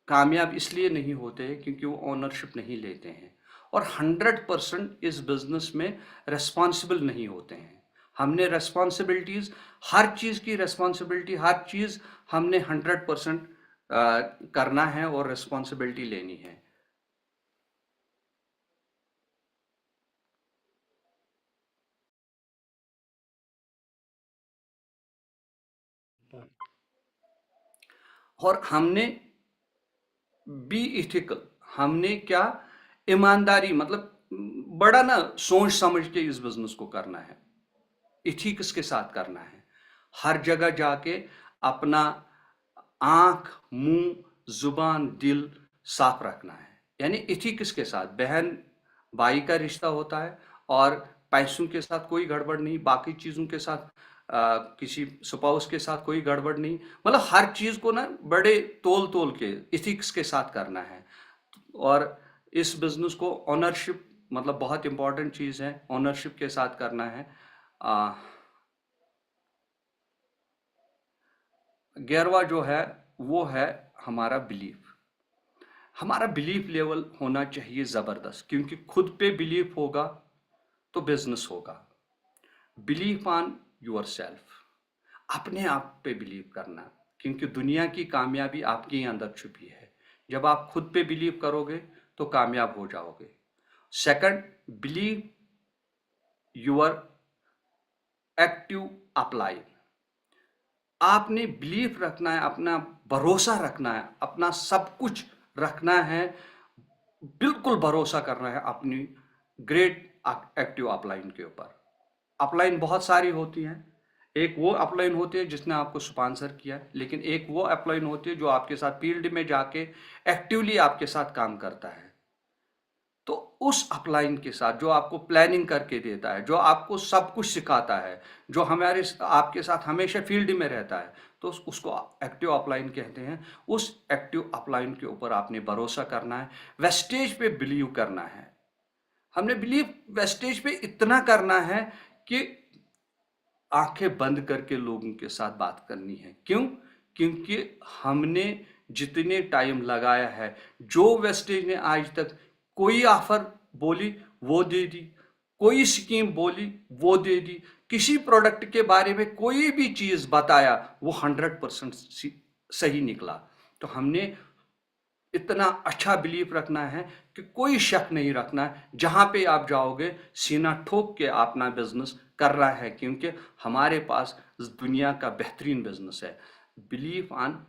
कामयाब इसलिए नहीं होते हैं क्योंकि वो ओनरशिप नहीं लेते हैं और 100% इस बिजनेस में रेस्पॉन्सिबल नहीं होते हैं। हमने रेस्पॉन्सिबिलिटीज, हर चीज़ की रेस्पॉन्सिबिलिटी, हर चीज़ हमने 100% करना है और रेस्पॉन्सिबिलिटी लेनी है। और हमने बी इथिकल, हमने क्या, ईमानदारी, मतलब बड़ा ना सोच समझ के इस बिजनेस को करना है, इथिक्स के साथ करना है। हर जगह जाके अपना आंख, मुंह, जुबान, दिल साफ रखना है। यानी इथिक्स के साथ बहन भाई का रिश्ता होता है और पैसों के साथ कोई गड़बड़ नहीं, बाकी चीज़ों के साथ किसी स्पाउस के साथ कोई गड़बड़ नहीं। मतलब हर चीज़ को ना बड़े तोल तोल के इथिक्स के साथ करना है। और इस बिजनेस को ओनरशिप, मतलब बहुत इंपॉर्टेंट चीज़ है, ओनरशिप के साथ करना है। 11वां जो है वो है हमारा बिलीफ। हमारा बिलीफ लेवल होना चाहिए ज़बरदस्त, क्योंकि खुद पे बिलीफ होगा तो बिजनेस होगा। बिलीव ऑन योर सेल्फ, अपने आप पे बिलीव करना, क्योंकि दुनिया की कामयाबी आपके ही अंदर छुपी है। जब आप खुद पे बिलीव करोगे तो कामयाब हो जाओगे। Second, believe your active upline. आपने बिलीफ रखना है, अपना भरोसा रखना है, अपना सब कुछ रखना है, बिल्कुल भरोसा करना है अपनी ग्रेट एक्टिव अपलाइन के ऊपर। अपलाइन बहुत सारी होती हैं। एक वो अपलाइन होती है जिसने आपको स्पॉन्सर किया, लेकिन एक वो अपलाइन होती है जो आपके साथ फील्ड में जाके एक्टिवली आपके साथ काम करता है। तो उस अपलाइन के साथ जो आपको प्लानिंग करके देता है, जो आपको सब कुछ सिखाता है, जो हमारे आपके साथ हमेशा फील्ड में रहता है, तो उसको एक्टिव अपलाइन कहते हैं। उस एक्टिव अपलाइन के ऊपर आपने भरोसा करना है, वेस्टेज पे बिलीव करना है। हमने बिलीव वेस्टेज पे इतना करना है कि आंखें बंद करके लोगों के साथ बात करनी है। क्यों? क्योंकि हमने जितने टाइम लगाया है, जो वेस्टेज ने आज तक कोई ऑफर बोली वो दे दी, कोई स्कीम बोली वो दे दी, किसी प्रोडक्ट के बारे में कोई भी चीज़ बताया वो 100% सही निकला। तो हमने इतना अच्छा बिलीफ रखना है कि कोई शक नहीं रखना है, जहाँ पे आप जाओगे सीना ठोक के अपना बिजनेस कर रहा है, क्योंकि हमारे पास इस दुनिया का बेहतरीन बिजनेस है। Believe on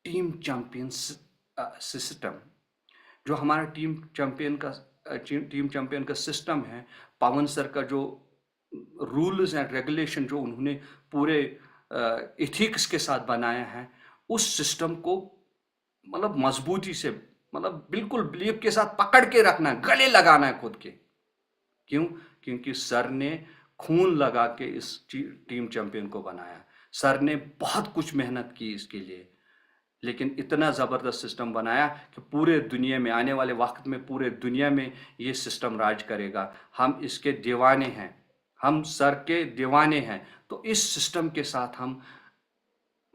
team champion system. जो हमारा टीम चैंपियन का सिस्टम है, पवन सर का जो रूल्स एंड रेगुलेशन जो उन्होंने पूरे इथिक्स के साथ बनाया है, उस सिस्टम को मतलब मजबूती से, मतलब बिल्कुल बिलीव के साथ पकड़ के रखना है, गले लगाना है खुद के। क्यों? क्योंकि सर ने खून लगा के इस टीम चैंपियन को बनाया। सर ने बहुत कुछ मेहनत की इसके लिए, लेकिन इतना ज़बरदस्त सिस्टम बनाया कि पूरे दुनिया में, आने वाले वक्त में पूरे दुनिया में ये सिस्टम राज करेगा। हम इसके दीवाने हैं, हम सर के दीवाने हैं। तो इस सिस्टम के साथ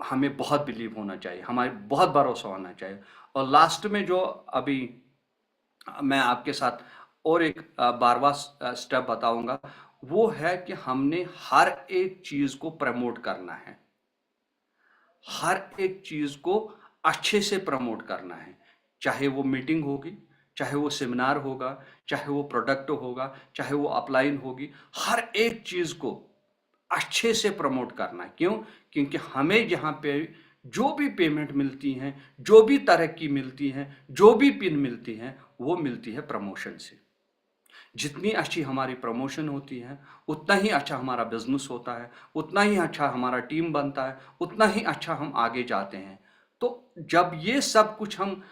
हमें बहुत बिलीव होना चाहिए, हमारे बहुत भरोसा होना चाहिए। और लास्ट में जो अभी मैं आपके साथ और एक 12वां स्टेप बताऊंगा, वो है कि हमने हर एक चीज को प्रमोट करना है। हर एक चीज को अच्छे से प्रमोट करना है, चाहे वो मीटिंग होगी, चाहे वो सेमिनार होगा, चाहे वो प्रोडक्ट होगा, चाहे वो अपलाइन होगी, हर एक चीज को अच्छे से प्रमोट करना है। क्यों? क्योंकि हमें यहाँ पे जो भी पेमेंट मिलती हैं, जो भी तरक्की मिलती है, जो भी पिन मिलती है, वो मिलती है प्रमोशन से। जितनी अच्छी हमारी प्रमोशन होती है, उतना ही अच्छा हमारा बिजनेस होता है, उतना ही अच्छा हमारा टीम बनता है, उतना ही अच्छा हम आगे जाते हैं। तो जब ये सब कुछ हम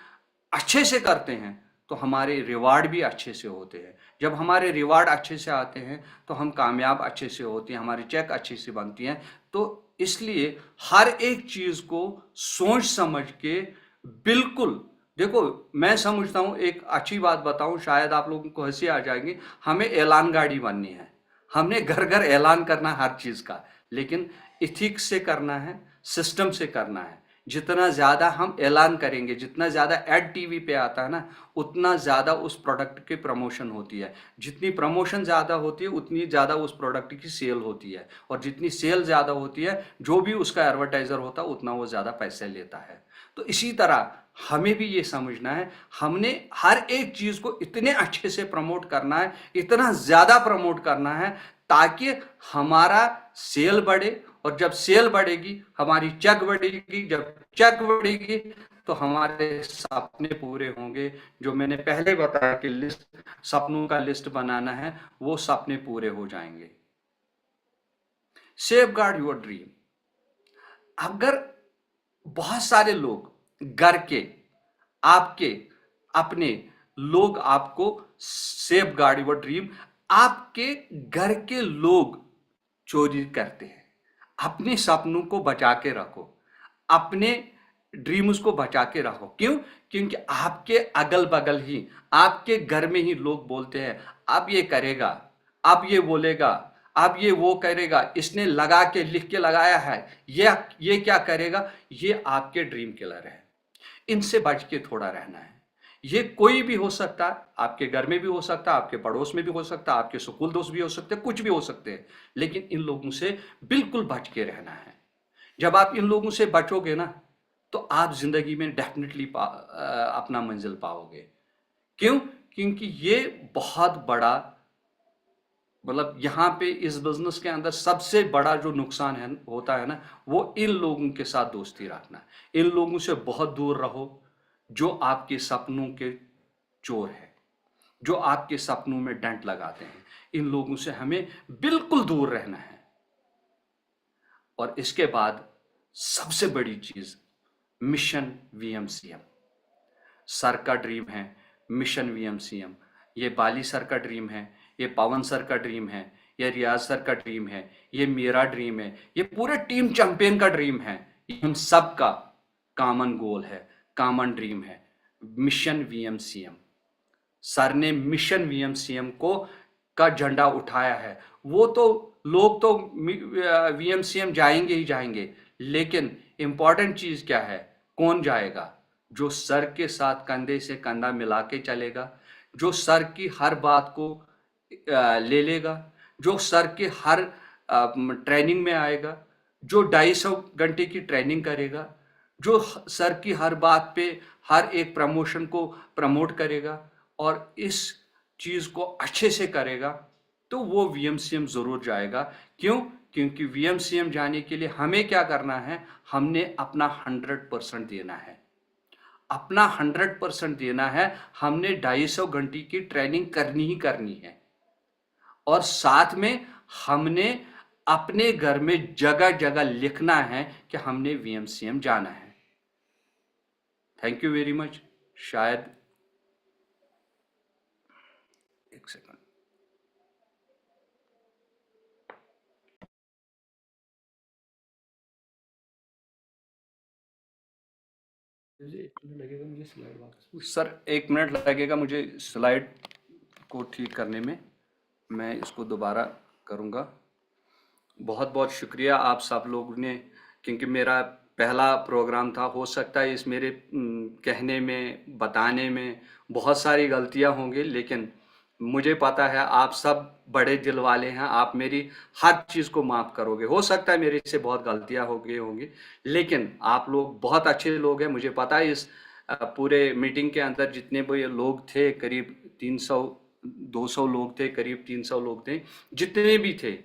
अच्छे से करते हैं, तो हमारे रिवार्ड भी अच्छे से होते हैं। जब हमारे रिवार्ड अच्छे से आते हैं, तो हम कामयाब अच्छे से होते हैं, हमारी चेक अच्छे से बनती हैं। तो इसलिए हर एक चीज को सोच समझ के, बिल्कुल, देखो, मैं समझता हूँ, एक अच्छी बात बताऊं, शायद आप लोगों को हंसी आ जाएगी, हमें ऐलान गाड़ी बननी है। हमने घर घर ऐलान करना है हर चीज का, लेकिन इथिक्स से करना है, सिस्टम से करना है। जितना ज्यादा हम ऐलान करेंगे, जितना ज्यादा एड टीवी पे आता है ना, उतना ज्यादा उस प्रोडक्ट की प्रमोशन होती है। जितनी प्रमोशन ज्यादा होती है, उतनी ज्यादा उस प्रोडक्ट की सेल होती है, और जितनी सेल ज्यादा होती है, जो भी उसका एडवर्टाइजर होता है, उतना वो ज्यादा पैसे लेता है। तो इसी तरह हमें भी ये समझना है, हमने हर एक चीज को इतने अच्छे से प्रमोट करना है, इतना ज्यादा प्रमोट करना है, ताकि हमारा सेल बढ़े, और जब सेल बढ़ेगी हमारी चेक बढ़ेगी, जब चेक बढ़ेगी तो हमारे सपने पूरे होंगे। जो मैंने पहले बताया कि लिस्ट, सपनों का लिस्ट बनाना है, वो सपने पूरे हो जाएंगे। Safe guard your dream. अगर बहुत सारे लोग घर के, आपके अपने लोग आपको सेफ गार्ड योर ड्रीम, आपके घर के लोग चोरी करते हैं, अपने सपनों को बचा के रखो, अपने ड्रीम्स को बचा के रखो। क्यों? क्योंकि आपके अगल बगल ही, आपके घर में ही लोग बोलते हैं, अब ये करेगा, अब ये बोलेगा, अब ये वो करेगा, इसने लगा के लिख के लगाया है, ये क्या करेगा। ये आपके ड्रीम किलर है, इनसे बच के थोड़ा रहना है। ये कोई भी हो सकता है, आपके घर में भी हो सकता है, आपके पड़ोस में भी हो सकता है, आपके स्कूल दोस्त भी हो सकते हैं, कुछ भी हो सकते हैं, लेकिन इन लोगों से बिल्कुल बच के रहना है। जब आप इन लोगों से बचोगे ना, तो आप जिंदगी में डेफिनेटली अपना मंजिल पाओगे। क्यों? क्योंकि ये बहुत बड़ा, मतलब यहाँ पे इस बिजनेस के अंदर सबसे बड़ा जो नुकसान है, होता है ना, वो इन लोगों के साथ दोस्ती रखना है। इन लोगों से बहुत दूर रहो, जो आपके सपनों के चोर है, जो आपके सपनों में डेंट लगाते हैं। इन लोगों से हमें बिल्कुल दूर रहना है। और इसके बाद सबसे बड़ी चीज, मिशन वीएमसीएम। सर का ड्रीम है मिशन वीएमसीएम। ये बाली सर का ड्रीम है, ये पवन सर का ड्रीम है, ये रियाज सर का ड्रीम है, ये मेरा ड्रीम है, ये पूरे टीम चैंपियन का ड्रीम है। ये हम सब का कॉमन गोल है, कॉमन ड्रीम है, मिशन वीएमसीएम। सर ने मिशन वीएमसीएम को का झंडा उठाया है। वो तो लोग तो वीएमसीएम जाएंगे ही जाएंगे, लेकिन इंपॉर्टेंट चीज क्या है, कौन जाएगा? जो सर के साथ कंधे से कंधा मिला के चलेगा, जो सर की हर बात को ले लेगा, जो सर के हर ट्रेनिंग में आएगा, जो 250 घंटे की ट्रेनिंग करेगा, जो सर की हर बात पे हर एक प्रमोशन को प्रमोट करेगा, और इस चीज को अच्छे से करेगा, तो वो वीएमसीएम जरूर जाएगा। क्यों? क्योंकि वीएमसीएम जाने के लिए हमें क्या करना है, हमने अपना 100% देना है, अपना 100% देना है। हमने 250 घंटे की ट्रेनिंग करनी ही करनी है, और साथ में हमने अपने घर में जगह जगह लिखना है कि हमने वीएमसीएम जाना है। Thank you very much. शायद एक सेकंड। एक मिनट लगेगा मुझे स्लाइड वापस। सर 1 मिनट लगेगा मुझे स्लाइड को ठीक करने में, मैं इसको दोबारा करूँगा। बहुत बहुत शुक्रिया आप सब लोगों ने, क्योंकि मेरा पहला प्रोग्राम था। हो सकता है इस मेरे कहने में, बताने में बहुत सारी गलतियां होंगी, लेकिन मुझे पता है आप सब बड़े दिल वाले हैं, आप मेरी हर चीज़ को माफ़ करोगे। हो सकता है मेरे से बहुत गलतियां हो गई होंगी, लेकिन आप लोग बहुत अच्छे लोग हैं। मुझे पता है इस पूरे मीटिंग के अंदर जितने भी लोग थे, करीब 200 लोग थे, करीब 300 लोग थे, जितने भी थे,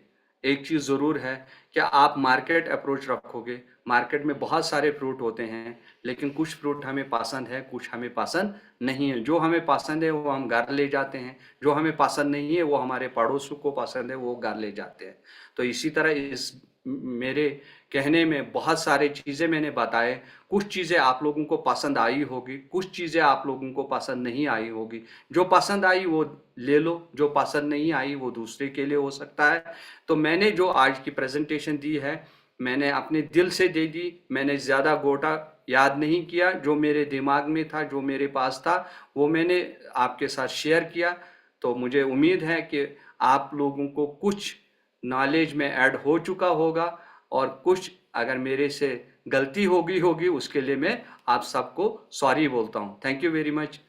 एक चीज़ ज़रूर है कि आप मार्केट अप्रोच रखोगे। मार्केट में बहुत सारे फ्रूट होते हैं, लेकिन कुछ फ्रूट हमें पसंद है, कुछ हमें पसंद नहीं है। जो हमें पसंद है वो हम घर ले जाते हैं, जो हमें पसंद नहीं है वो हमारे पड़ोसियों को पसंद है, वो घर ले जाते हैं। तो इसी तरह इस मेरे कहने में बहुत सारी चीज़ें मैंने बताए। कुछ चीज़ें आप लोगों को पसंद आई होगी, कुछ चीज़ें आप लोगों को पसंद नहीं आई होगी। जो पसंद आई वो ले लो, जो पसंद नहीं आई वो दूसरे के लिए हो सकता है। तो मैंने जो आज की प्रेजेंटेशन दी है, मैंने अपने दिल से दे दी। मैंने ज़्यादा गोटा याद नहीं किया, जो मेरे दिमाग में था, जो मेरे पास था, वो मैंने आपके साथ शेयर किया। तो मुझे उम्मीद है कि आप लोगों को कुछ नॉलेज में ऐड हो चुका होगा, और कुछ अगर मेरे से गलती होगी उसके लिए मैं आप सबको सॉरी बोलता हूँ। Thank you very much.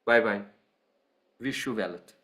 Bye bye. Wish you wealth.